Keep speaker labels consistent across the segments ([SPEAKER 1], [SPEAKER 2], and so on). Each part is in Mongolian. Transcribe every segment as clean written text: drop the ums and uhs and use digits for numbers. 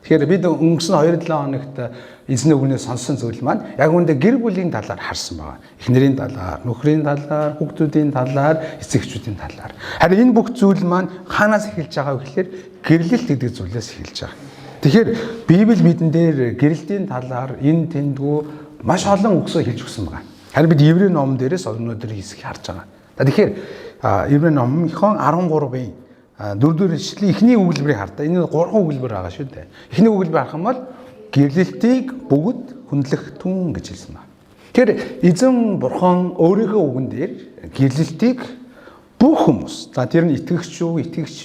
[SPEAKER 1] Тэгэхээр бид өнгөрсөн 2-7 хоногт эзэн үгнээс сонссон зүйл маань яг үүндээ гэр бүлийн талаар харсан байгаа. Эхнэрийн талаар, нөхрийн талаар, хүүхдүүдийн талаар, эцэгчүүдийн талаар. Харин энэ бүх зүйл маань хаанаас эхэлж байгаа вэ гэхээр гэрлэлт гэдэг зүйлээс эхэлж байгаа. Тэгэхээр Библи бидэн дээр гэрлэлтийн талаар энэ тэндгүү маш олон үгсөө хэлж өгсөн байгаа. Харин бид Еврей номон дээрээс өнөөдөр хэсэг харж байгаа. Тэгэхээр Еврей номынхон 13-ийн 4-р ишлэлийн эхний өгүүлбэрийг хардаа. Энэ 3 өгүүлбэр байгаа шүү дээ. Эхний өгүүлбэр харах юм бол гэрлэлтийг бүгд хүндлэх түн гэж хэлсэн байна. Тэгэхээр эзэн бурхан өөрийнхөө үгэн дээр гэрлэлтийг бүх хүмүүс, за тэр нь итгэгч үү, итгэгч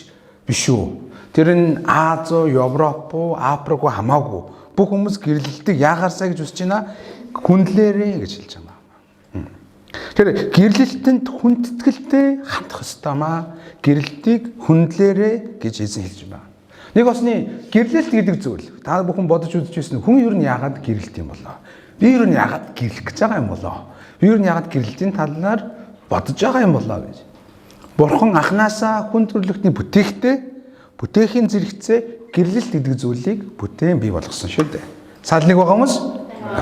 [SPEAKER 1] биш үү, тэр нь Аз уу, Европ уу, Африк уу хамаагүй бүх хүмүүс гэрлэлтийг яагаарсаа гэж хүсэж байна? Хүндлээрээ гэж хэлж байгаа. Тэгэхээр гэрлэлтэнд хүндэтгэлтэй хандах ёстой маа. Гэрлэлтийг хүндлээрээ гэж эзэн хэлж байна. Нэг осны гэрлэлт гэдэг зүйл. Та бүхэн бодож үзэж байсан хүн ер нь яагаад гэрлэлт юм болоо? Би ер нь яагаад гэрлэх гэж байгаа юм болоо? Би ер нь яагаад гэрлэлтийн талаар бодож байгаа юм болоо гэж. Бурхан анханасаа хүн төрлөختний бүтээхтэй бүтээхийн зэрэгцээ гэрлэлт гэдэг зүйлийг бүтээн бий болгосон шүү дээ. Цаал нэг байгаа хүмүүс?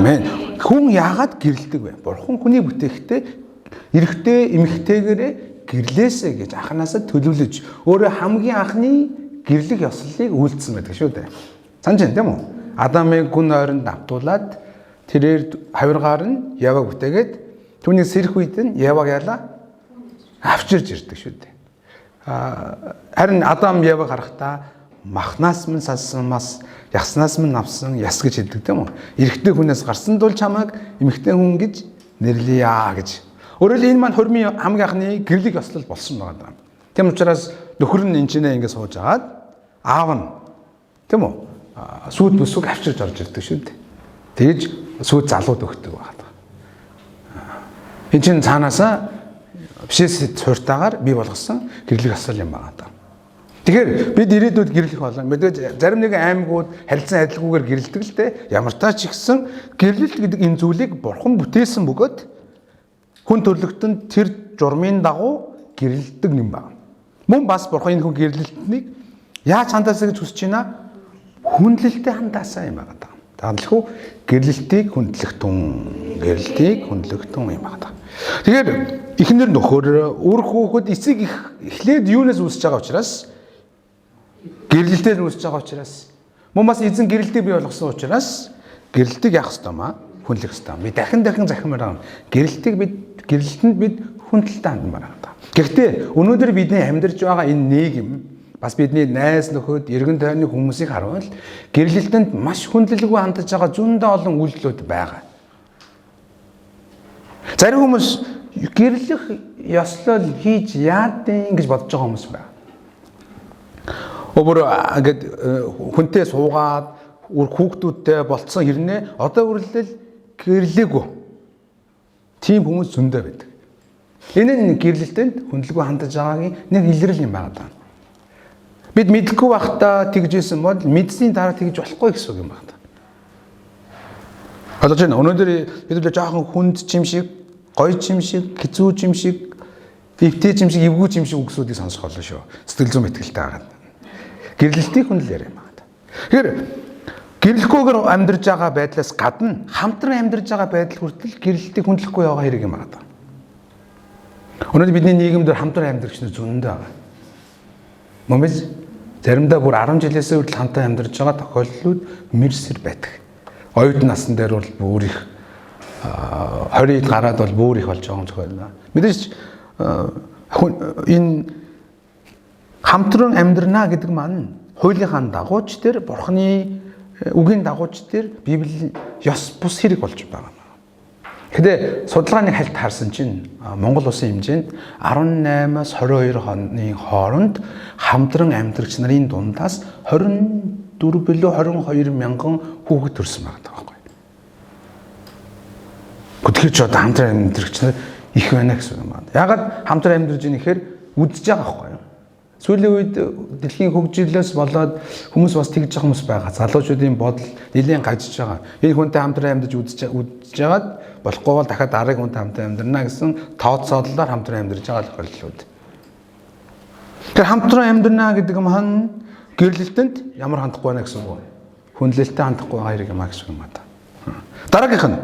[SPEAKER 1] Амен. Хүн яагаад гэрлэлдэг вэ? Бурхан хүний бүтээхтэй эрэгтэй эмэгтэйгээрээ гэрлээсэ гэж анханасаа төлөвлөж өөрөө хамгийн анхны гэрлэх ёслолыг үйлдсэн байдаг шүү дээ. Санаж байна тийм үү? Адамыг гүн ойронд автуулаад тэрээр хавиргаар нь Яваг бүтээгээд түүний сэрх үед нь Яваг яалаа авчирж ирдэг шүү дээ. Харин Адам Яваг харахтаа махнаас минь салсан мас, яснаас минь авсан яс гэж хэлдэг тийм үү? Эрэгтэй хүнээс гарсан тул чамайг эмэгтэй хүн гэж нэрлэе гэж. Өөрөөр хэлбэл энэ маань хормын хамгийн анхны гэрлэх ёслол болсон байгаа даа. Тийм учраас нөхөр нь энэчнээ ингэ сууж агаад аав нь тийм үү? Сүйд бүсгүй авчирж орж ирдэг шүү дээ. Тэгэж сүйд залууд өгдөг байгаа. Энэ чинь цаанаасаа бишээс цуртаагаар бий болгосон гэрлэх ёслол юм байгаа даа. Тэгэхээр бид ирээдүйд гэрлэх болно. Мэдээж зарим нэгэн аймагуд харилцан адилгүйгээр гэрлдэг л дээ. Ямар ч ихсэн гэрлэлт гэдэг энэ зүйлийг бурхан бүтээсэн бөгөөд хүн төрлөختөнд тэр журмын дагуу гэрлэлдэг юм байна. Мөн бас бурхан энэ хүн гэрлэлтнийг яаж хандаасаа гэж хүсэж байна? Хүндлэлтэй хандаасаа юм байна. Таалхуу гэрлэлтийг хүндлэх тун, гэрлэлтийг хүндлэх тун юм байна. Тэгэхээр эхнэр нөхөр үр хүүхэд эцэг эхлээд юунаас үүсэж байгаа учраас гэрлэлтээр үүсэж байгаа учраас мөн бас эзэн гэрлэлтийг бий болгосон учраас гэрлэлтийг яах ёстой маа? Хүндлэх ёстой. Би дахин захимаар байгаа. Гэрлэлтэнд бид хүндэлтэй хандмаар байгаа. Гэхдээ өнөөдөр бидний амьдарч байгаа энэ нийгэм бас бидний найз нөхөд, эргэн тойрны хүмүүсийг харуул гэрлэлтэнд маш хүндлэлгүй хандж байгаа зөндөө олон үйлдэлүүд байгаа. Зарим хүмүүс гэрлэх ёслол хийж яадیں гэж бодож байгаа хүмүүс байна. Өөр ингээд хүнтэй суугаад хүүхдүүдтэй болцсон хэрнээ одоо үргэлжлэл гэрлээгүй. Тийм хүмүүс зөндөө байдаг. Энэ нь гэрлэлтэнд хүндлэлгүй хандж байгаагийн нэг илрэл юм байна. Бид мэдэхгүй байхдаа тэгжсэн бол мэдсний дараа тэгж болохгүй гэсэн үг юм байна. Одоо ч өнөөдөр хэдүүлээ жоохон хүнд чим шиг, гоё чим шиг, хэцүү чим шиг, эвтэй чим шиг, эвгүй чим шиг үгсүүдийг сонсох болно шүү. Сэтгэл зүйн мэтгэлтэй байгаа. Гэрлэлтийг хүндлээр юм байна. Тэгэхээр гэрлэхгүйгээр амьдарч байгаа байдлаас гадна хамтран амьдарч байгаа байдал хүртэл гэрлэлтийг хүндлэхгүй яваа хэрэг юм байна. Өнөөдөр бидний нийгэмдэр хамтран амьдарч нь зөндөө байгаа. Мөн биз заримдаа бүр 10 жилээс хүртэл хамтран амьдарч байгаа тохиолдлууд мэрсэр байдаг. Оюутан насн дээр бол бүр их 20-д гараад бол бүр их болж байгаа юм зөвхөн. Мэдээж энэ хамтран амьдрнаа гэдэг маань хуулийнхаа дагууч дээр бурхны үгийн дагууч дээр Библийн ёс бус хэрэг болж байгаа. Гэхдээ судалгааны хальт харсан чинь Монгол улсын хэмжээнд 18-аас 22 оны хооронд хамтран амьдрагч нарын дундаас 24 билүү 22 мянган хүүхэд төрсөн байгаа байхгүй. Тэгэхээр ч одоо хамтран амьдрагч нар их байна гэсэн юм байна. Ягаад хамтран амьдарч ийм ихээр үдсэж байгаа байхгүй юу? Сүүлийн үед дэлхийн хөгжлөөс болоод хүмүүс бас тэгж байгаа хүмүүс байгаа. Залуучуудын бодол нэлийн гажиж байгаа. Энэ хүнтэй хамтран амьдарч үдсэж жагаад болохгүй бол дахиад дараагийн хүнтэй хамтран амьдрна гэсэн тооцоололоор хамтран амьдарч байгаа тохиолдлууд. Тэгэхээр хамтран амьдрна гэдэг маань гэрлэлтэнд ямар хандахгүй байна гэсэн үг. хүндлэлтэй хандахгүй байгаа хэрэг юм аа гэсэн юм аа. Дараагийнх нь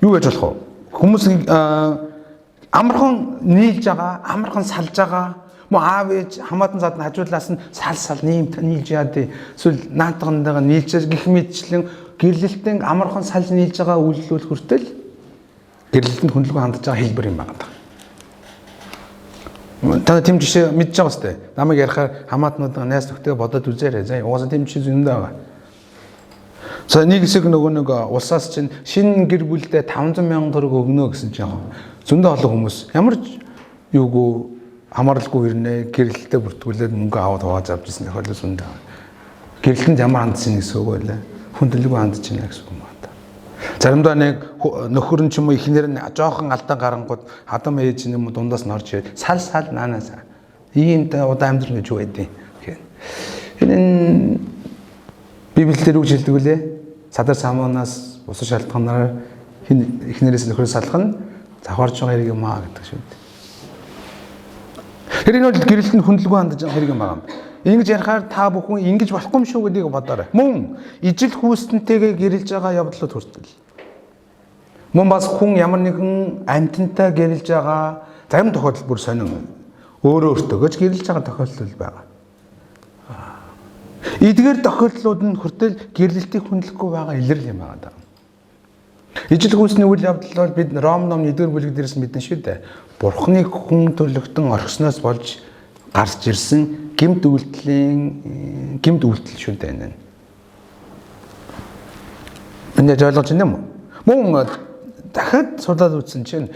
[SPEAKER 1] юу гэж болох вэ? Хүмүүс амархан нийлж байгаа, амархан салж байгаа. Мөн аав ээж хамаатан зад нь хажуудлаас нь сал нийлж яад. Эсвэл наатгандаа нийлж гих мэдчлэн гэрлэлтэн амархан салж нийлж байгаа үйлдэл хүртэл гэрлэлтэнд хүндлэгүй хандж байгаа хэлбэр юм байна. Та тийм жишээ мэдж байгаа сте. Намайг ярихаар хамаатнуудаа найз нөхдөд бодоод үзээрэй. За угаасаа тийм жишээ зөндөө байгаа. За нэг хэсэг нэг улсаас чинь шинэ гэр бүлдээ 500 мянган төгрөг өгнө гэсэн чинь зөндөө олон хүмүүс ямар юугүй хамааралгүй ирнэ гэрэлтээ бүртгүүлээд мөнгө аваад хувааж авчихсан тохиолдол зөндөө. Гэрэлтэнд ямар хандсан гэсэн үг байлаа. Хүндлэгүй хандж байна гэсэн үг байна. Заримдаа нэг нөхөр нь ч юм уу ихнэр нь жоохон алдаан гарангууд хадам ээж юм уу дундаас нь орж ирээд сал наанаас ийм удаа амьдрал гэж юу байдیں۔ Энэ Библиэлд үг хэлдэг үлээ. Садар самуунаас бус шалтгаанаар ихнэрээс нөхрөөс салах нь завхарж байгаа хэрэг юм аа гэдэг шүү дээ. Тэр энэ бол гэрэлтэнд хүндлэгүй хандж байгаа хэрэг юм байна. Ингэж ярихаар та бүхэн ингэж болохгүй юм шүү гэдгийг бодоорой. Мөн ижил хүүстэнтэйгээ гэрэлж байгаа явдлууд хүртэл. Мөн бас хүн ямар нэгэн амьтантай гэрэлж байгаа зарим тохиолдолд бүр сонин өөрөө өөртөө гэж гэрэлж байгаа тохиолдол байгаа. Эдгээр тохиолдлууд нь хүртэл гэрлэлтийг хүндлэхгүй байгаа илэрл юм байна. Ижил хүүсний үйл явдал бол бид Ром номын 1-р бүлэг дээрээс мэднэ шүү дээ. Бурхныг хүн төрлөختөн орхисноос болж гарч ирсэн гэмт үйлдэл шүү дээ энэ. Энд ойлгож байна уу? Мөн дахиад судалж үзсэн чинь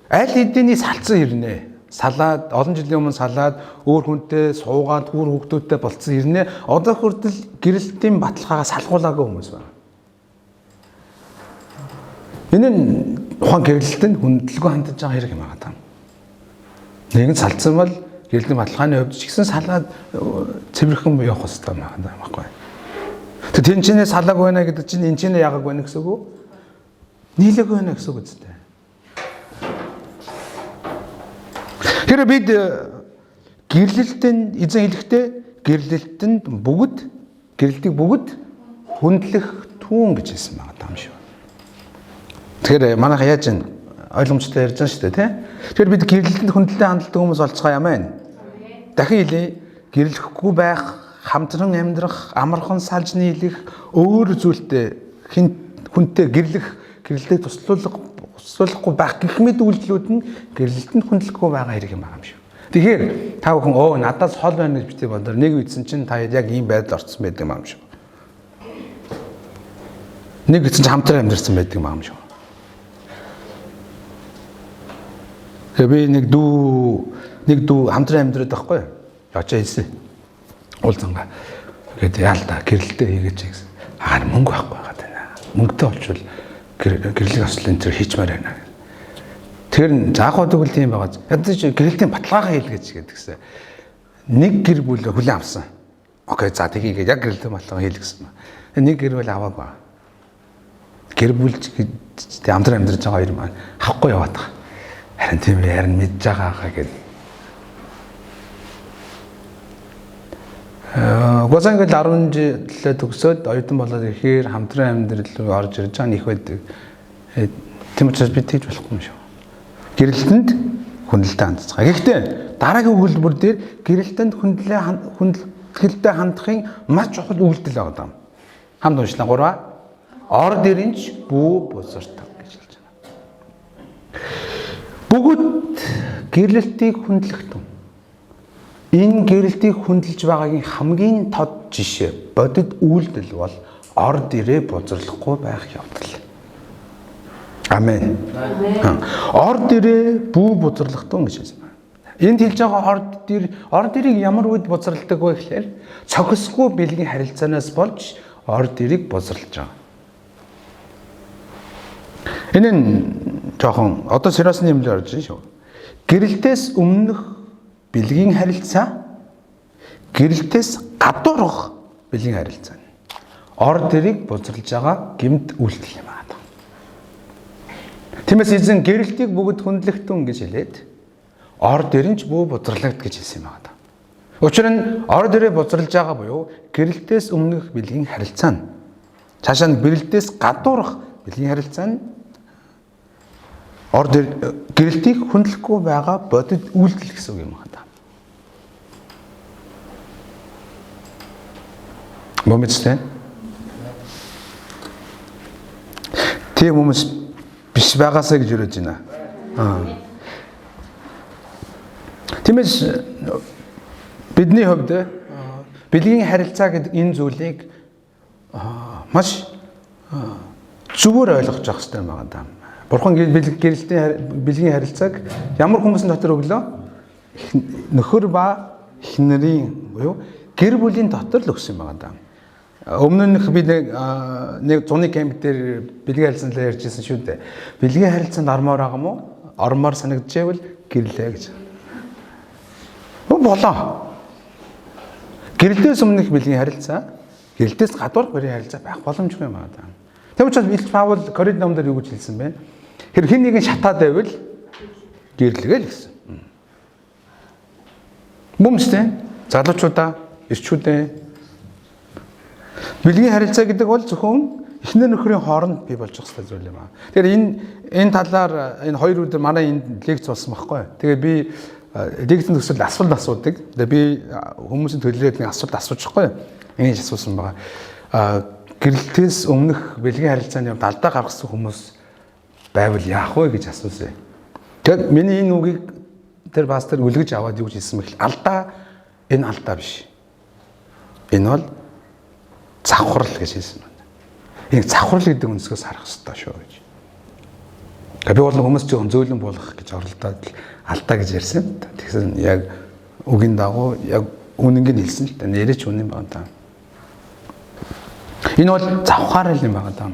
[SPEAKER 1] аль хэдийн салцсан ирнэ. Салаад олон жилийн өмнө салаад өөр хүнтэй суугаад хүүр хүүхдүүдтэй болцсон ирнэ. Одоо хүртэл гэрэлтийн баталгаагаа салгуулаагүй хүмүүс байна. Энэ нь ухаан гэрлэлтэнд хүндлэгүй хандж байгаа хэрэг юм байна. Нэг нь салцсан бол гэрлэлийн баталгааны хувьд ч гэсэн салгаад цэвэрхэн явах хэрэгтэй байна байхгүй. Тэг тэнцэнэ салааг байна гэдэг чинь энэ чинь яагааг байна гэсэн үг үү? Нийлээг байна гэсэн үг үстэй. Тэр бид гэрлэлтэнд эзэн хэлэхдээ гэрлэлтэнд гэрлэлтийг бүгд хүндлэх түүн гэж хэлсэн байгаа юм шүү. Тэгэхээр манайха яаж ин ойлгомжтой ярьж байгаа шүү дээ тий. Тэгэхээр бид гэрлэлтэнд хүндлэлтэй хандлагатай хүмүүс болцгоо юм байна. Дахин хэлье. Гэрлэхгүй байх, хамтран амьдрах, амархан салж нийлэх, өөр зүйлтэй хүнтэй гэрлэлтэд туслуулахгүй байх гэх мэт үйлдэлүүд нь гэрлэлтэнд хүндлэхгүй байгаа хэрэг юм байна шүү. Тэгэхээр та бүхэн надаас хол байна гэж битээ бодоор нэг үдсэн чинь та яг ийм байдал орцсон байдаг юм шүү. Нэг үдсэн чинь хамтран амьдэрсэн байдаг юм шүү. Би нэг дүү хамтран амьдраад байхгүй юу? Очоо хэлсэн. Уулзангаа. Тэгээд яалаа гэрэлтэй хийгээч гэсэн. Мөнгө байхгүй байгаа даа. Мөнгөтэй болчвол гэрлэг ослын зэрэг хийчмээр байна. Тэр нь заахад тэгвэл тийм байгаа. Ядаж гэрэлтийн баталгаагаа хийлгэж гэдгсэн. Нэг гэр бүл хүлээн авсан. Окей за тгийгээ яг гэрэлтийн баталгаа хийлгэсэн. Нэг гэр бүл аваагүй. Гэр бүлч хамтран амьдарч байгаа хоёр маань авахгүй яваад байгаа. Харин тийм ярин мэдж байгаагаа гэдэг. Гозан ингээл 10 жилээ төгсөөд оюутан болоод ихээр хамтран амьдрал руу орж ирж байгаа нэг байдаг. Тийм учраас бид тэгж болохгүй юм шүү. Гэрэлтэнд хүндлэлтэй хандж байгаа. Гэхдээ дараагийн өгүүлбэр дээр гэрэлтэнд хүндлэлтэй хандахын маш чухал үйлдэл байгаа юм. Хамт уншлаа 3. Орд ирэнч бүү бузартаг гэж хэлж байна. Бүгд гэрлэлтийг хүндлэх тун. Энэ гэрлэлтийг хүндэлж байгаагийн хамгийн тод жишээ бодит үйлдэл бол орд ирээ бузарлахгүй байх явдал. Амен. Орд ирээ бүү бузарлах тун гэж хэлсэн байна. Энд хэлж байгаа орд ирийг ямар үед бузарладаг вэ гэхээр цохисгүй бэлгийн харилцаанаас болж орд ирийг бузарлаж байгаа. Энэ нь жоохон одоо сериосны юм л орж байна шүү. Гэрэлтээс өмнөх бэлгийн харилцаа, гэрэлтээс гадуурх бэлгийн харилцаа. Орд ирийг бузарлаж байгаа гэмт үйлдэл юм аа. Тиймээс эзэн гэрэлтийг бүгд хүндлэх тун гэж хэлээд орд ирэнч бүү бузралгад гэж хэлсэн юм аа. Учир нь орд ирээ бузралж байгаа буюу гэрэлтээс өмнөх бэлгийн харилцаа нь Цаашаа нь гэрэлтээс гадуурх бэлгийн харилцаа нь гэрэлтийг хүндлэхгүй байгаа бодит үйлдэл гэсэн үг юм байна. Момцтэй. Тийм хүмүүс биш байгаасаа гэж өрөөж байна. Тиймээс бидний хувьд бэлгийн харилцаа гэдэг энэ зүйлийг маш зөвөр ойлгож авах хэрэгтэй юм байна. Бурхан бэлгийн харилцааг ямар хүмүүсийн дотор өглөө? Нөхөр ба эхнэрийн буюу гэр бүлийн дотор л өгсөн юм байна. Өмнөх би нэг зуны кемп дээр бэлгийн харилцаанд ярьжсэн шүү дээ. Бэлгийн харилцаанд ормоор байгаа мó? Ормоор санагдчихвэл гэрлээ гэж. Болоо. Гэрлээс өмнөх бэлгийн харилцаа, гэрлээс гадуур бэлгийн харилцаа байх боломжгүй юм байна. Тэгм учраас Илч Паул Коринт номдэр юу гэж хэлсэн бэ? Тэр хэн нэгэн шатаад байвал гэрлэгээ л гэсэн. Мөмстэй залуучуудаа, ирчүүдээ бэлгийн харилцаа гэдэг бол зөвхөн эхнэр нөхрийн хооронд бий болж байгаа зүйл юм аа. Тэгэхээр энэ талаар энэ хоёр өдөр манай энэ лекц болсон байхгүй. Тэгээ би лекцэн төсөл асуулт асуудаг. Тэгээ би хүмүүсийн төлөвлөлд нэг асуулт асуучихгүй. Ингэж асуусан байгаа. Гэрэлтээс өмнөх бэлгийн харилцааны юмд алдаа гаргасан хүмүүс байвал яах вэ гэж асуусан. Тэгэхээр миний энэ үгийг тэр пастор үлгэж аваад юу гэж хэлсэн бэ? Алдаа энэ алдаа биш. Энэ бол завхрал гэж хэлсэн байна. Энэ завхрал гэдэг үнсгээс харах хэрэгтэй шүү гэж. Би бол хүмүүс чинь зөөлөн болох гэж оролдоод алдаа гэж ярьсан. Тэгсэн яг үгийн дагуу яг үнэнг нь хэлсэн л та нэрэж үнэн байна та. Энэ бол завхаарал юм байна та.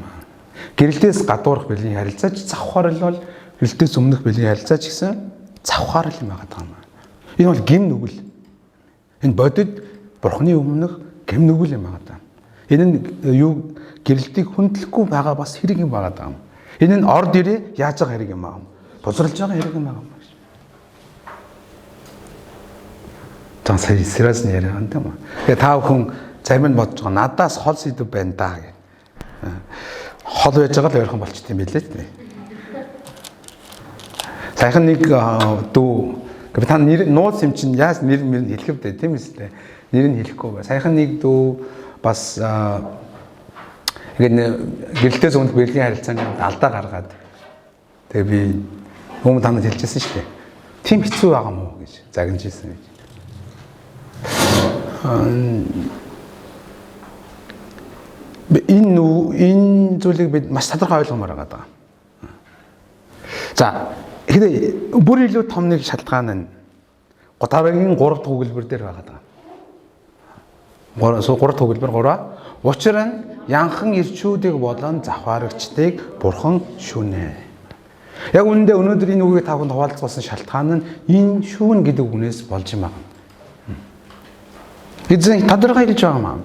[SPEAKER 1] Гэрэлтээс гадуурх бэлгийн харилцаач завхаарал бол гэрэлтээс өмнөх бэлгийн харилцаач гэсэн завхаарал юм байна та. Энэ бол гим нүгэл. Энэ бодит бурхны өмнөх гим нүгэл юм байна та. Энэ нь юу гэрэлтийг хүндлэхгүй байгаа бас хэрэг юм байна та. Энэ нь орд ирээ яаж байгаа хэрэг юм аа. Бузралж байгаа хэрэг юм аа. Тан сая сэрээс нэрээ хандаа маа. Тэгээ та бүхэн зарим нь бодож байгаа надаас хол сэдв байна даа гэх. Хол байж байгаа л ойрхон болчт юм билээ ч. Сайхан нэг дүү та нэр нууц юм чинь яаж нэр мөр хэлэх вэ тийм ээ. Нэр нь хэлэхгүй бай. Сайхан нэг дүү бас ингээд гэрэлтээс өмнөх бэлгийн харилцааны алдаа гаргаад тэгээ би өмнө танад хэлчихсэн шүү дээ. Тим хэцүү байгаа мó гэж загнаж ирсэн гэж. Энэ зүйлийг бид маш тодорхой ойлгомоор байгаа. За тэгэхээр бүр илүү том нэг шалтгаан нь Гутарагийн 3 дахь өгүүлбэр дээр байгаа. 3 дахь өгүүлбэр 3. Учир нь янхан ирчүүдийг болон завхаарагчдыг бурхан шүүнэ. Яг үүндээ өнөөдөр энэ үгийг та бүхэнд хуваалцуулсан шалтгаан нь энэ шүүн гэдэг үгнээс болж юм байна. Эзэн тодорхой хэлж байгаа юм.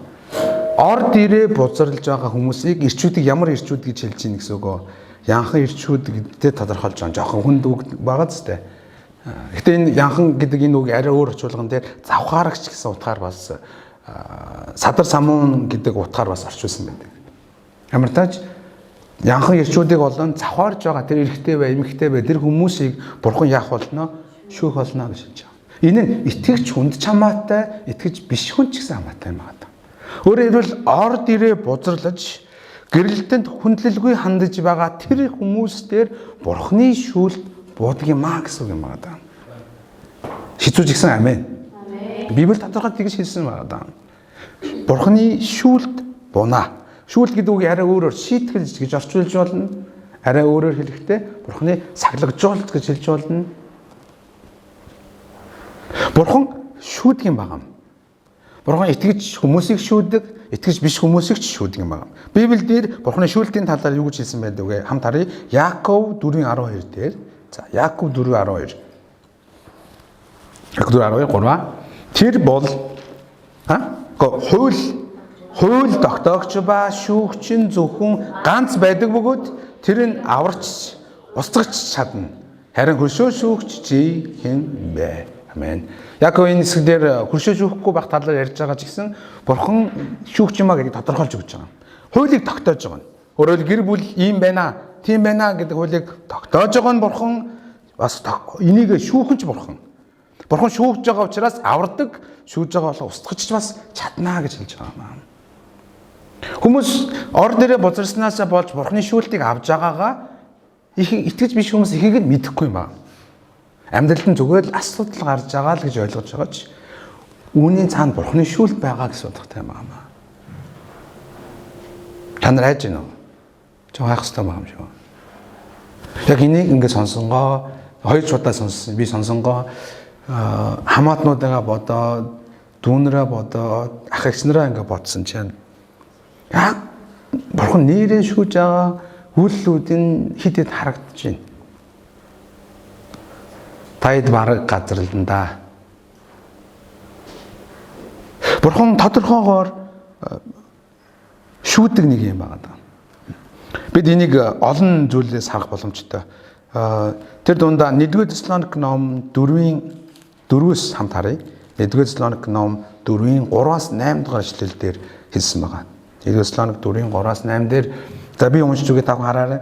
[SPEAKER 1] Орд ирээ бузарлаж байгаа хүмүүсийг ирчүүдийг ямар ирчүүд гэж хэлж ийн гэсэн үг. Янхан ирчүүд гэдэгт тодорхойлж байгаа. Жохон хүнд үг байгаа ч тийм. Гэтэ энэ янхан гэдэг энэ үг арай өөр очуулган дээр завхаарагч гэсэн утгаар бас садар самуун гэдэг утгаар бас орчуулсан байдаг. Ямар тааж янхан ирчүүдийг болон завхаарж байгаа тэр эрэгтэй бай, эмэгтэй бай тэр хүмүүсийг бурхан яах болно? Шүүх болно гэж хэлж байгаа. Энэ нь итгэгч хүнд чамаатай, итгэж биш хүн ч гэсэн хамаатай юм байна. Өөрөөр хэлбэл орд ирээ бузарлаж гэрэлтэнд хүндлэлгүй хандаж байгаа тэр хүмүүстээр бурхны шүүлт буудаг юм аа гэсэн үг юм байна. Хизүүж гисэн амин. Библи тодорхой тэгж хэлсэн байна. Бурхны шүүлт бунаа. Шүүлт гэдэг үг арай өөрөөр шийтгэл гэж орчуулж болно. Арай өөрөөр хэлэхдээ бурхны сахилгажуулалт гэж хэлж болно. Бурхан шүүдэг юм байна. Бурхан итгэж хүмүүсийг шүүдэг, итгэж биш хүмүүсийг ч шүүдэг юм байна. Библиэлд бурханы шүүлтийн талаар юу гэж хэлсэн байдаг вэ? Хамт харъя. Яаков 4:12 дээр. За, Яаков 4:12. Яаков 4:12 тэр бол хууль тогтоогч ба шүүгч нь зөвхөн ганц байдаг бөгөөд тэр нь аварч устгаж чадна. Харин хөршөө шүүгч чи хэн бэ? Амен. Яг энэ хэсгээр хөршөө шүүхгүй байх талаар ярьж байгаа ч гэсэн бурхан шүүгч юмаа гэдгийг тодорхойлж өгч байгаа. Хуулийг тогтоож байгаа нь. Өөрөөр гэр бүл ийм байна, тийм байна гэдэг хуулийг тогтоож байгаа нь бурхан бас энийг шүүхэн ч бурхан. Бурхан шүүгж байгаа учраас авардаг, шүүж байгаа бол устгаж бас чаднаа гэж хэлж байгаа юм. Хүмүүс ор дээрээ бозарснаас болж бурханы шүүлтийг авж байгаагаа их итгэж биш хүмүүс ихийг нь мэдэхгүй юм байна. Амьдралд нь зүгээр л асуудал гарч байгаа л гэж ойлгож байгаа ч үүний цаана бурханы шүүлт байгаа гэсэн утгатай юм байна. Та нар хайж гинөө. Жоо хайх хэрэгтэй байгаа юм шиг. Яг энийг ингээд сонсонгоо 2 удаа сонссон. Би сонсонгоо хамаатнуудаа бодоод, дүүнэрээ бодоод, ах эгчнэрээ ингээд бодсон чинь яг бурхан нэрээ шүүж байгаа үйллүүд нь хэд хэд харагдаж байна. Таад бараг газарлан да. Бурхан тодорхойгоор шүүдэг нэг юм байна. Бид энийг олон зүйлээс харах боломжтой. Тэр дундаа 1-р Тесалоник ном 4-4-өөс хамт харъя. 1-р Тесалоник ном 4-ийн 3-аас 8 дугаар эшлэл дээр хэлсэн байгаа. 1-р Тесалоник 4-ийн 3-аас 8 дээр за би уншиж үгээ тавхан хараарай.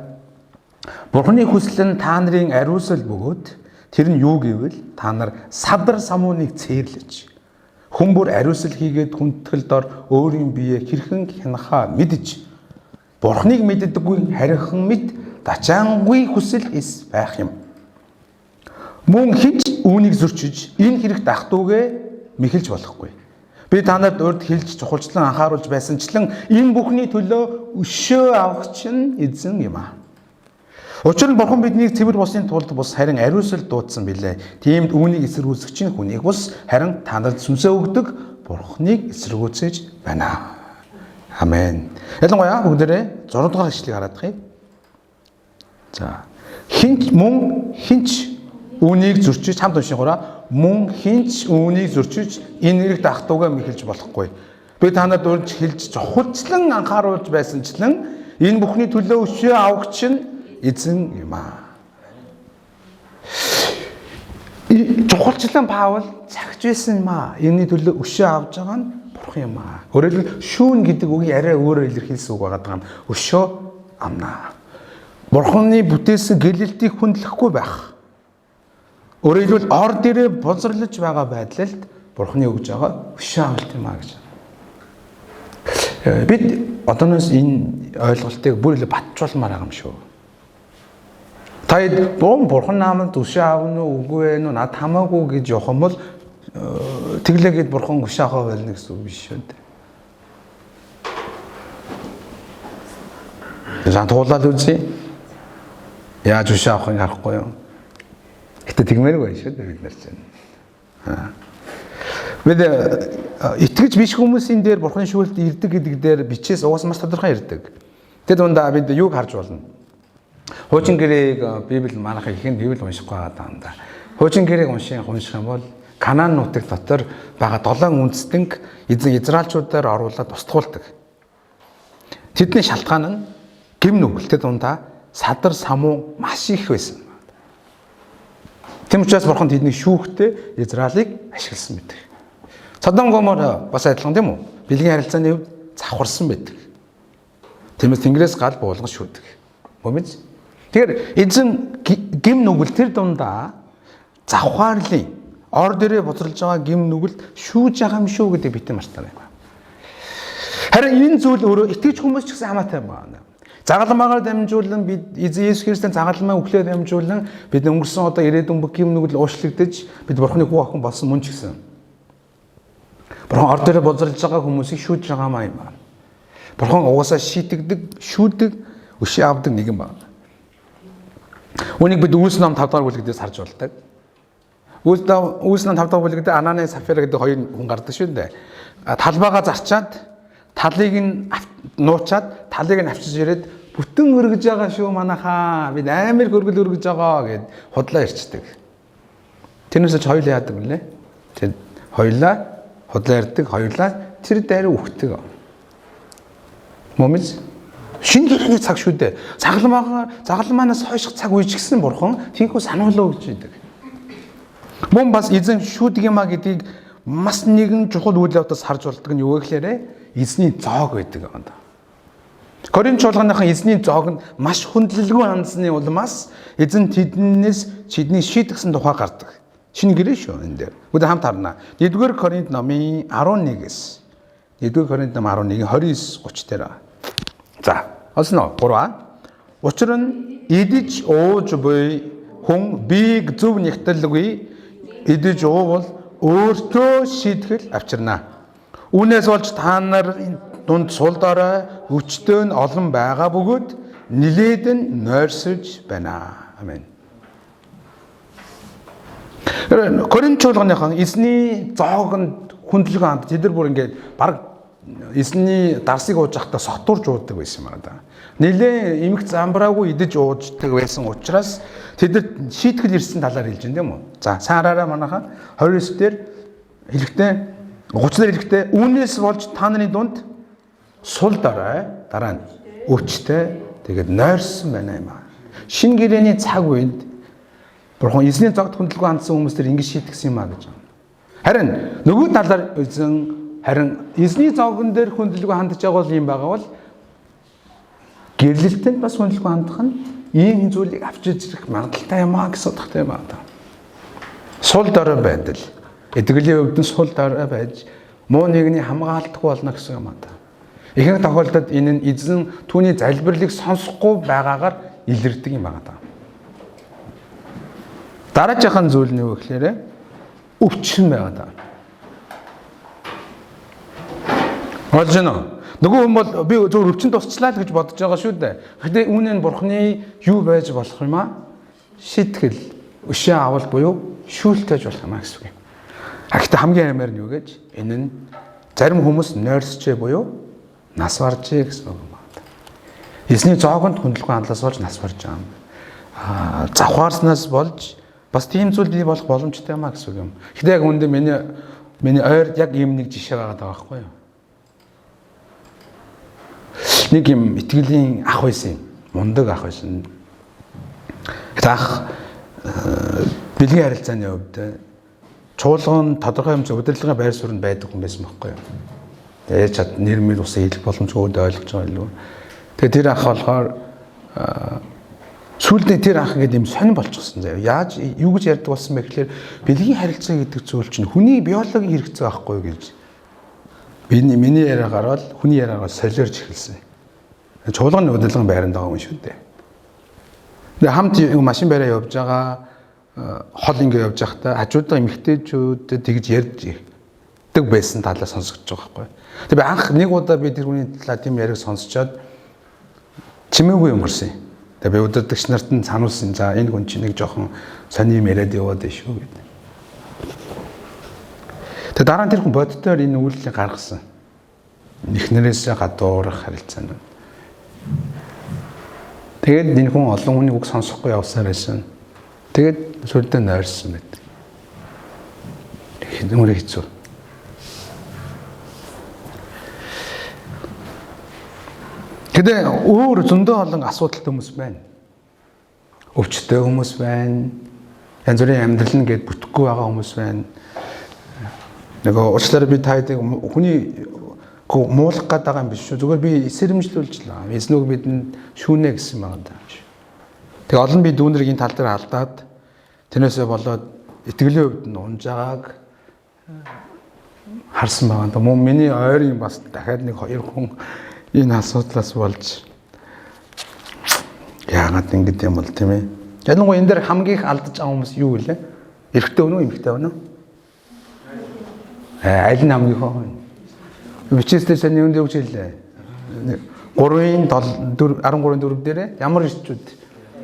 [SPEAKER 1] Бурханы хүсэл нь та нарын ариусал бөгөөд тэр нь юу гэвэл та нар садар самууныг цээрлэж хүн бүр ариусал хийгээд хүндэтгэл дор өөрийн биеэ хэрхэн хянахаа мэдж Бурханыг мэддэггүй харин мэд дачаангүй хүсэл эс байх юм. Мөн хинч үүнийг зөрчиж энэ хэрэг дахтуугээ мэхэлж болохгүй. Би та нарт урд хэлж чухалчлан анхааруулж байсанчлан энэ бүхний төлөө өшөө авах чинь эзэн юм аа. Учир нь бурхан биднийг цэвэр босын тулд бус харин ариусал дуудсан билээ. Тиймд үүнийг эсэргүүцэх чинь хүнийг бус харин та нарт сүнсээ өгдөг бурханыг эсэргүүцэж байна. Амен. Ялангуяа бүгдээрээ 6 дугаар ишлэгийг хараад байгаа юм. За. Хинч үүнийг зөрчиж хамт уншихаараа мөн хинч үүнийг зөрчиж энэ нэрийг дахтуугаа мэхэлж болохгүй. Би та нарт урьж хэлж чухалчлан анхааруулж байсанчлан энэ бүхний төлөө өшөө авах чинь эзэн юм аа. Чухалчлан Паул цагж байсан юм аа. Энэний төлөө өшөө авж байгаа нь бурхан юм аа. Өөрөөр шүүн гэдэг үгийг арай өөрөөр илэрхийлсэн үг байгаа юм. Өшөө амнаа. Бурханы бүтээсэн гэлэлтийг хүндлэхгүй байх. Өөрөөр хэлбэл ор дээрээ бозрлож байгаа байдлалд бурханы өгж байгаа өшөө авалт юм аа гэж. Бид одооноос энэ ойлголтыг бүр илүү батжуулмаар байгаа юм шүү. Таад бурхан наамд өшөө аавна уу үгүй ээ над хамаагүй гэж явах юм бол тэглээгээд бурхан өшөө авах байлна гэсэн үг биш шүү дээ. Жан туулаад үзье. Яаж өшөө авахыг харахгүй юу? Гэтэ тэгмээргүй шүү дээ бид нар чинь. Бид итгэж биш хүмүүсийн дээр бурханы шүүлт ирдэг гэдэг дээр бичээс угаас маш тодорхой ирдэг. Тэд дундаа бид юуг харж болно? Хуучин гэрээг Библи манайхаа ихэнд Библи уншихгүй байгаа юм да. Хуучин гэрээг унших юм бол Канаан нутаг дотор байгаа 7 үндэстэнг эзэн Израильчуудаар оруулаад устгуулдаг. Тэдний шалтгаан нь гим нүгэлтэд дундаа садар самуу маш их байсан. Тэм учраас бурхан тэднийг шүүхдээ Израилийг ашигласан байдаг. Содом Гомор бас адилхан тийм үү? Бэлгийн харилцааны үед завхарсан байдаг. Тиймээс Тэнгэрээс гал буулган шүүдэг. Мөмж. Тэгэхээр эзэн гим нүгэл тэр дундаа завхаарлын ор дээрээ боцорлж байгаа гим нүгэлд шүүж байгаа юм шүү гэдэг битэн мартаа байна. Харин энэ зүйл өөрөө итгэж хүмүүс ч гэсэн хамаатай байна. Загалмаагаар дамжуулан бид Иесус Христийн загалмаа өглөө дамжуулан бид өнгөрсөн одоо ирээдүйн бүх гим нүгэл уушлагдаж бид бурхны хүү охин болсон мөн ч гэсэн. Бурхан ор дээрээ боцорлж байгаа хүмүүсийг шүүж байгаа юм аа. Бурхан угаасаа шийтгдэг, шүүдэг, өшөө авдаг нэг юм байна. Үүнийг бид Үлс ном 5 дугаар бүлгээс харж болдог. Үлс ном 5 дугаар бүлэгт Ананы Сафира гэдэг хоёр хүн гардаг шүү дээ. Талбайгаа зарчаад талыг нь нуучаад талыг нь авчиж ирээд бүтэн өргөж байгаа шүү манайхаа. Бид амар хөргөл өргөж байгаа гэд худлаа ирчдэг. Тэрнээс ч хоёул яадаг юм лээ. Тэр хоёулаа худлаа ирдэг, хоёулаа тэр дайраа үхдэг. Момж шинэ гэрээний цаг шүү дээ. Загалмаанаас хойших цаг үеч гисэн бурхан тийхүү сануулаа өгч идэг. Мөн бас эзэн шүүдэг юмаа гэдгийг бас нэгэн чухал үйл явдлаас харж болдог нь юу гэхээр эзний зоог байдаг юм да. Коринт чуулганыхан эзний зоог нь маш хүндлэлгүй хандсны улмаас эзэн тэднээс тэднийг шийдгсэн тухай гардаг. Шинэ гэрээ шүү энэ дээр. Бүгд хамт харнаа. 1-р Коринт номын 11-с 1-р Коринт ном 11 29-30 дээр. За, олсноо 3. Учир нь идэж ууж буй хүн биеийг зөв нэгтэлгүй идэж уувал өөртөө шийтгэл авчирнаа. Үүнээс болж та нарын дунд сул дорой өвчтөө нь олон байгаа бөгөөд нилээд нь нойрсож байна. Амен. Коринт чуулганыхан эзний зоогонд хүндлэг ханд тэд нар бүр ингээд баг эзний дарсыг ууж байхдаа сотурж уудаг байсан юм байна да. Нилээ эмх замбраагүй идэж ууждаг байсан учраас тэд нар шийтгэл ирсэн талаар хэлж байна тийм үү? За сайн хараарай манайхаа 29 дээр хэлэхдээ 30 дээр хэлэхдээ үүнээс болж та нарын дунд сул дорой дараа нь өвчтэй тэгээд нойрсон байна юм аа. Шинэ гэрээний цаг үед Бурхан эзний зогт хүндлэггүй хандсан хүмүүс төр ингэж шийтгсэн юм аа гэж байна. Харин нөгөө талаар харин эзний зогон дээр хүндлэггүй хандж байгаа бол юм байгаа бол гэрлэлтэнд бас хүндлэггүй хандах нь ийм зүйлийг авч ирэх магадaltaй юм аа гэсэн утгатай юм аа. Сул дорой байдал. Эдгэлийн өвдөн сул дорой байж муу нэгний хамгаалдаггүй болно гэсэн юм аа. Ихэнх тохиолдолд энэ нь эзэн түүний залбирлыг сонсохгүй байгаагаар илэрдэг юм байна. Дараагийн зүйл нь юу гэхээр өвчин байгаа. Олж байна. Нөгөө хүн бол би зөв өвчин тусчлаа л гэж бодож байгаа шүү дээ. Гэхдээ үүн нь Бурхны юу байж болох юм аа? Шитгэл, өшөө авал буюу шүүлтэж болох юм аа гэсэн үг юм. Гэхдээ хамгийн амаар нь юу гэж? Энэ нь зарим хүмүүс нойрсчээ буюу нас баржээ гэсэн үг юм байна. Эзний зоогонд хүндлэггүй хандлаас болж нас барж байгаа юм. Завхаарснаас болж бас тийм зүйл бий болох боломжтой юм а гэсэн үг юм. Гэхдээ яг үүндээ миний ойрд яг ийм нэг жишээ байгаа даа байхгүй юу? Нэг юм итгэлийн ах байсан юм. Мундаг ах байсан. Ах бэлгийн харилцааны хувьд чуулган тодорхой хэмжээ удирдлагын байр суурьнд байдаг хүн байсан байхгүй юу? Ээж чад нэр мэл усаа хэлэх боломжгүй ойлгож байгаа илүү. Тэгээ тэр ах болохоор сүүлдээ тэр ах гэдэг юм сонирн болчихсон заяа. Яаж юу гэж ярьдаг болсон бэ гэхээр бэлгийн харилцаа гэдэг зүйл чинь хүний биологийн хэрэгцээ байхгүй юу гэж. Миний яриа гараад хүний яриагаа солиорч эхэлсэн. Чуулганы удирдлагын байранд байгаа юм шүү дээ. Тэгээ хамт машин бариа явж байгаа хол ингээ явж байхдаа хажуудаа эмэгтэйчүүдэд тэгж ярьдаг байсан талаа сонсогдож байгаа байхгүй. Тэгээ анх нэг удаа би тэр хүний талаа тийм яриаг сонсчоод чимээгүй өнгөрсөн. Тэгээ би удирдагч нарт нь сануулсан. За энэ хүн чинь нэг жоохон сони юм яриад яваад байна шүү гэдэг. Тэгээ дараа нь тэр хүн боддоор энэ үйлчлэг гаргасан. Эхнэрээсээ гадуурах харилцаанд. Тэгээд энэ хүн олон хүний үг сонсохгүй явсаар байсан. Тэгээд сүлдээ нойрсон байдаг. Хэдэн хэцүү. Гэдэг өөр зөндөө олон асуудалтай хүмүүс байна. Өвчтөе хүмүүс байна. Янз бүрийн амьдрал нь гээд бүтэхгүй байгаа хүмүүс байна. Нөгөө уучлаарай би таадаг хүний муулах гээд байгаа юм биш шүү. Зүгээр би эсэрэмжлүүлжлээ. Эзнүүг бидэнд шүүнэ гэсэн байгаа даа. Тэгээ олон би дүүнэрийг энэ тал дээр алдаад тэрнээсээ болоод итгэлийн хувьд нь унжааг харсан байгаа. Мөн миний ойрын бас дахиад нэг хоёр хүн энэ асуудлаас болж яагаад ингэж юм бол тийм ээ. Ялангуяа энэ дээр хамгийн их алдаж байгаа хүмүүс юу вэ? Эрэгтэй өнөө эмэгтэй өнөө? Аль нь хамгийн хөө? Бичээстэй сайн юунд явж хэллээ. 3-ын 13-ын 4 дээр ямар ирчүүд?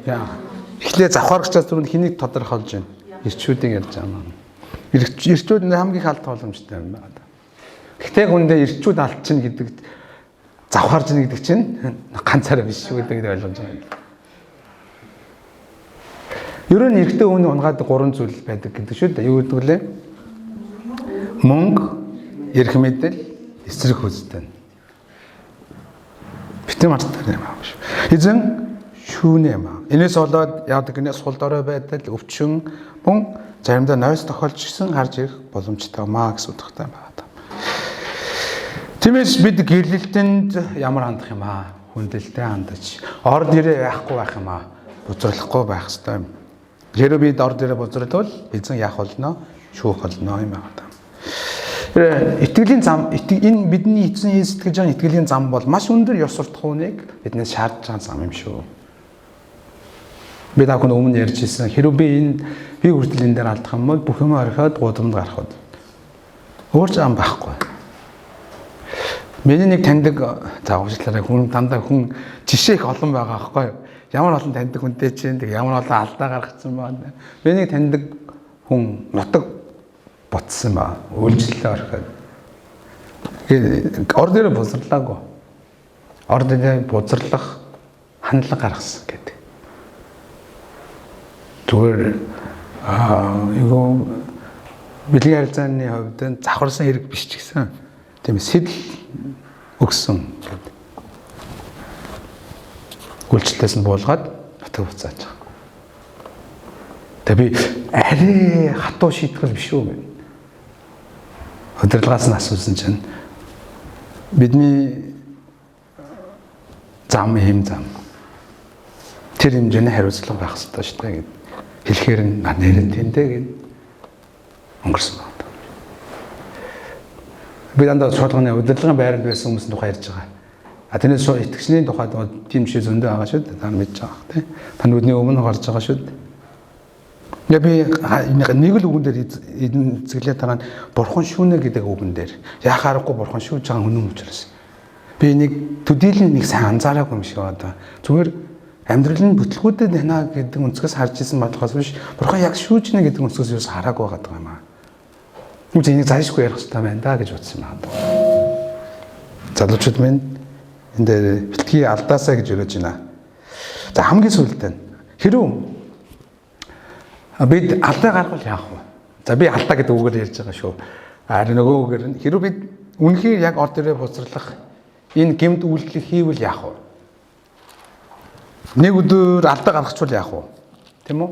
[SPEAKER 1] Яа. Эхлээ завхаарчаас түрүүнд хэнийг тодорхойлж байна? Ирчүүдийг ярьж байгаа юм. Ирчүүд хамгийн их алдах боломжтой юм байна. Гэхдээ хүндээ ирчүүд алдчихна гэдэг завхаарч ийн гэдэг чинь ганцаараа биш шүү гэдэг ойлгож байгаа. Ер нь эрэгтэй хүний унгаадаг 3 зүйл байдаг гэдэг шүү дээ. Юу гэдэг лээ? Мөнгө, эрх мэдэл, эсрэг хүсэлт. Битэн мартдаг юм аа шүү. Эзэн шүүнэ юм аа. Энэс болоод яадаг гинэ сул дорой байдал, өвчин, мөн заримдаа нойс тохиолжсэн харж ирэх боломжтой маа гэсэн утгатай байна. Тиймээс бид гэрлэлтэнд ямар хандах юм аа? хүндэлтэй хандаж ор дээрээ яахгүй байх юм аа. Бузруулахгүй байх ёстой юм. Хэрвээ бид ор дээрээ бузруулвал эзэн яах болно? Шүүх болно юм байна. Итгэлийн зам энэ бидний эзэн итгэж байгаа итгэлийн зам бол маш өндөр ёс суртахууныг биднээс шаардж байгаа зам юм шүү. Би дахин өмнө ярьж ирсэн. Хэрвээ би хүртэл энэ дээр алдах юм бол бүх юм орхиод гудамд гарах. Өөр зам байхгүй. Миний нэг таньдаг заавчлаараа хүн дандаа хүн жишээ их олон байгаа байхгүй юу? Ямар олон таньдаг хүнтэй чинь тэг ямар олон алдаа гаргацсан байна. Миний таньдаг хүн нутаг ботсон ба үйлчлэлээ орхиод. Ор дээр бузарлаагүй. Ор дээр бузарлах хандлага гаргасан гэдэг. Зүгээр юу бэлгийн харилцааны хувьд завхарсан хэрэг биш ч гэсэн тийм сэтэл өгсөн гэдэг. Үйлчлэлээс нь буулгаад нутаг буцааж байгаа. Тэгээ би арай хатуу шийтгэл биш үү гэнэ. Удирдлагаас нь асуусан чинь бидний зам юм зам. Тэр хэмжээний хариуцлага байх хэрэгтэй шүү дээ гэд. Хэлэхээр нэрэн тэндээ гэд өнгөрсөн байна. Би дандаа шуулганы удирдлагын байранд байсан хүмүүсийн тухай ярьж байгаа. Тэрнээс итгэгчний тухайд тийм жишээ зөндөө байгаа шүү дээ. Та мэдж байгаа тийм. Тань өдний өмнө гарч байгаа шүү дээ. Би нэг л үгэн дээр эзэглээд байгаа нь бурхан шүүнэ гэдэг үгэн дээр. Яхаарахгүй бурхан шүүж байгаа үнэн учраас. Би нэг төдийлэн нэг сайн анзаараагүй юм шиг байна. Зүгээр амьдрал нь бүтлгүүдэд байна гэдэг өнцгөөс харж исэн болохоос биш бурхан яг шүүж нэ гэдэг өнцгөөс юус хараагүй байгаа юм аа. Үгүй энийг зайлшгүй ярих хэрэгтэй байна да гэж бодсон юм аа. Залуучууд минь энэ дээр бэлтгий алдаасаа гэж өрөөж байна. За хамгийн сүүлдээ хэрв бид алдаа гаргавал яах вэ? За би алдаа гэдэг үгээр ярьж байгаа шүү. Харин нөгөө үгээр нь хэрв бид үнэхээр яг ор дээрээ бузарлах энэ гэмт үйлдэлийг хийвэл яах вэ? Нэг өдөр алдаа гаргачвал яах вэ? Тийм үү?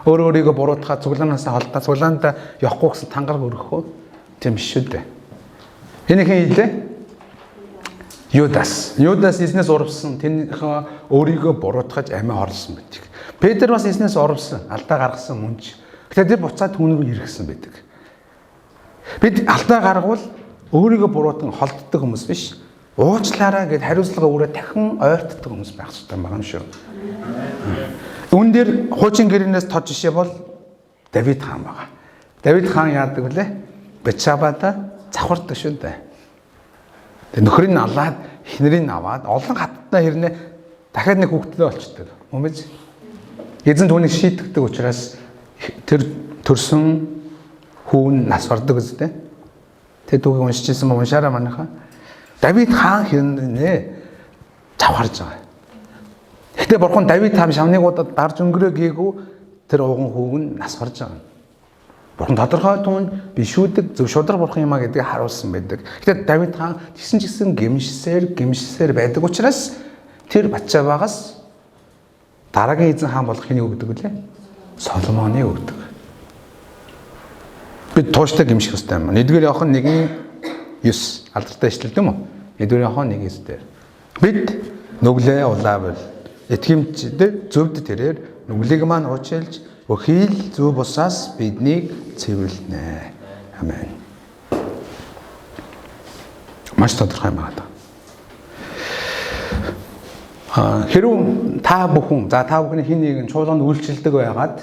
[SPEAKER 1] Өөрийгөө буруутгаад цуглаанаас холдоо цуглаандаа явахгүй гэсэн тангараг өргөх үү? Тийм биш шүү дээ. Энийг хийлээ. Юдас эзнээс урвсан тэнийхээ өөрийгөө буруутгаж амиа хорлсон байдаг. Петр бас эзнээс урвсан, алдаа гаргасан мөнч. Тэгэхээр тэр буцаад түүн рүү иргэсэн байдаг. Бид алдаа гаргавал өөрийгөө буруутган холддог хүмүүс биш. Уучлаарай гэд хариуцлага өөрөө дахин ойртдог хүмүүс байх хэрэгтэй байгаа юм шүү. Үүн дээр хуучин гэрээнээс тод жишээ бол Давид хаан байгаа. Давид хаан яадаг вүлээ? Бетшабада завхардаг шүү дээ. Тэгээ нөхрийг нь алаад, эхнэрийг нь аваад олон хаттай хэрнээ дахиад нэг хүүхдтэй болчдөг. Өмнөж эзэн түүнийг шийтгдэг учраас тэр төрсөн хүүн нас бардаг үстэй. Тэ түүнийг уншижсэн юм уншаараа манайхаа. Давид хаан хэрнээ завхарж байгаа. Гэтэ бурхан Давид хаан шавныг удаад дарж өнгөрөө гээгүй тэр ууган хүүг нь нас барж байгаа. Бурхан тодорхой түүнд бишүүдэг зөв шудраг бурхан юмаа гэдгийг харуулсан байдаг. Гэтэ Давид хаан тэгсэн ч гэсэн гимшсээр байдаг учраас тэр Батшабагаас дараагийн эзэн хаан болох хэнийг өгдөг вүлээ? Соломоныг өгдөг. Бид тууштай гимших хэрэгтэй юм. Нэгдүгээр явах нь 1:9 алдартай ишлэл юм уу? Нэгдүгээр явах нь 1:9 дээр. Бид нүглээ улаавал итгэмжтэй зөвд тэрээр нүглийг маань уучилж өхийл зөв бусаас биднийг цэвэрлэнэ. Амен. Маш тодорхой байна. Хэрвээ та бүхний хин нэгэн чуулганд үйлчлдэг байгаад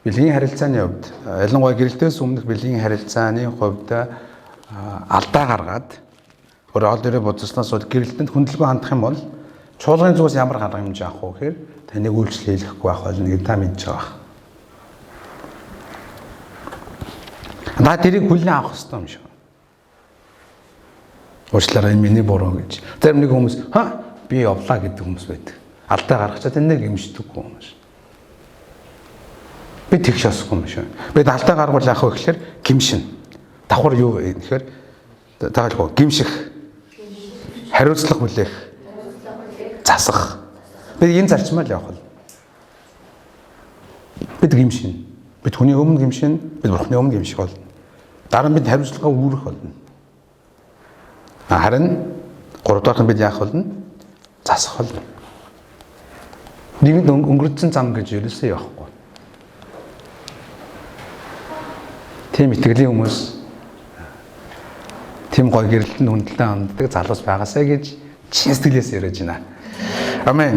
[SPEAKER 1] бэлгийн харилцааны хувьд ялангуяа гэрэлтээс өмнөх бэлгийн харилцааны хувьд алдаа гаргаад өөр ол дээрээ бодсноос гэрэлтэнд хүндлэгөө хандах юм бол чуулганы зүгээс ямар гарга хэмжээ авах вэ гэхээр таныг үйлчлэл хийхгүй байх болно гэж та мэдж байгаа. Та тэрийг хүлээн авах хэрэгтэй юм шиг. Уучлаарай миний буруу гэж. Зарим нэг хүмүүс би явлаа гэдэг хүмүүс байдаг. Алдаа гаргачаад энэ гимшдэггүй хүмүүс. Би тэгш осохгүй юм шиг. Бид алдаа гаргуул яах вэ гэхээр гимшин. Давхар юу вэ гэхээр таалгүй гимших. Хариуцлага хүлээх. Засах. Бид энэ зарчмаар л явах. Бид гимшин. Бид хүний өмнө гимшин, бид бурхны өмнө гимших болно. Дараа нь бид хариуцлагаа үүрэх болно. Харин 3 дахь нь бид яах болно? засах болно. Нэгэнт өнгөрцөн зам гэж ерөөсөө явахгүй. Тийм итгэлийн хүмүүс, тийм гоё гэрэлтэн хүндэлтэй ханддаг залуус байгаасаа гэж чин сэтгэлээс яриж байна. Амен.